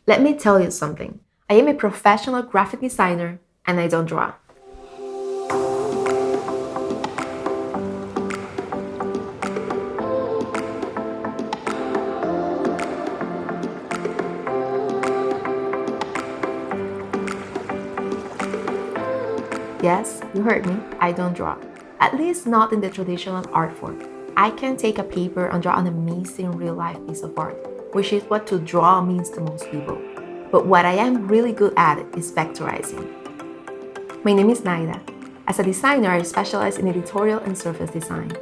Let me tell you something. I am a professional graphic designer and I don't draw. Yes, you heard me, I don't draw. At least not in the traditional art form. I can take a paper and draw an amazing real-life piece of art, which is what to draw means to most people. But what I am really good at is vectorizing. My name is Naida. As a designer, I specialize in editorial and surface design.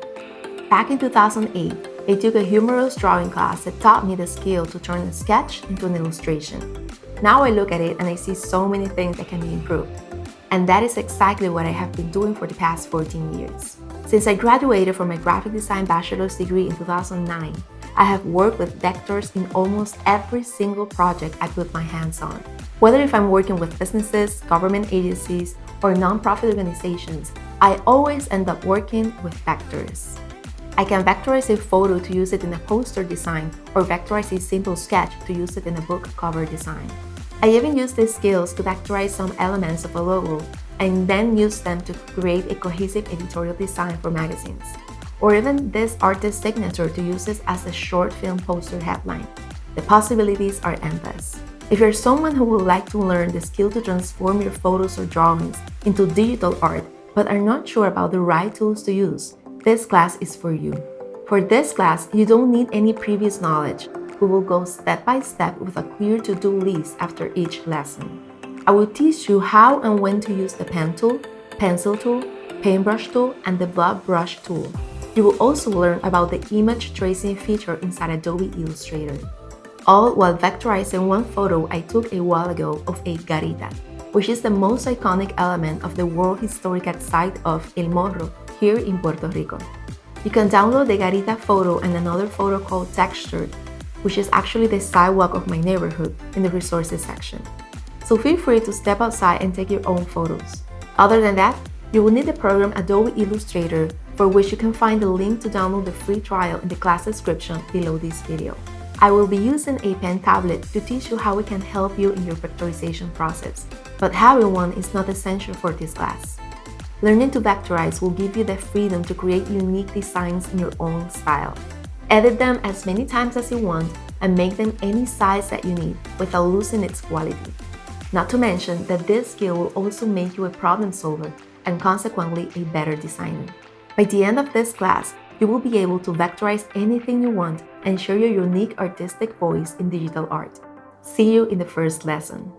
Back in 2008, I took a humorous drawing class that taught me the skill to turn a sketch into an illustration. Now I look at it and I see so many things that can be improved. And that is exactly what I have been doing for the past 14 years. Since I graduated from my graphic design bachelor's degree in 2009, I have worked with vectors in almost every single project I put my hands on. Whether if I'm working with businesses, government agencies, or nonprofit organizations, I always end up working with vectors. I can vectorize a photo to use it in a poster design or vectorize a simple sketch to use it in a book cover design. I even use these skills to vectorize some elements of a logo and then use them to create a cohesive editorial design for magazines. Or even this artist's signature to use it as a short film poster headline. The possibilities are endless. If you're someone who would like to learn the skill to transform your photos or drawings into digital art but are not sure about the right tools to use, this class is for you. For this class, you don't need any previous knowledge. We will go step by step with a clear to-do list after each lesson. I will teach you how and when to use the pen tool, pencil tool, paintbrush tool, and the Blob brush tool. You will also learn about the image tracing feature inside Adobe Illustrator. All while vectorizing one photo I took a while ago of a garita, which is the most iconic element of the World Historic Site of El Morro here in Puerto Rico. You can download the garita photo and another photo called Textured, which is actually the sidewalk of my neighborhood, in the resources section. So feel free to step outside and take your own photos. Other than that, you will need the program Adobe Illustrator, for which you can find the link to download the free trial in the class description below this video. I will be using a pen tablet to teach you how it can help you in your vectorization process, but having one is not essential for this class. Learning to vectorize will give you the freedom to create unique designs in your own style. Edit them as many times as you want and make them any size that you need without losing its quality. Not to mention that this skill will also make you a problem solver and consequently a better designer. By the end of this class, you will be able to vectorize anything you want and share your unique artistic voice in digital art. See you in the first lesson.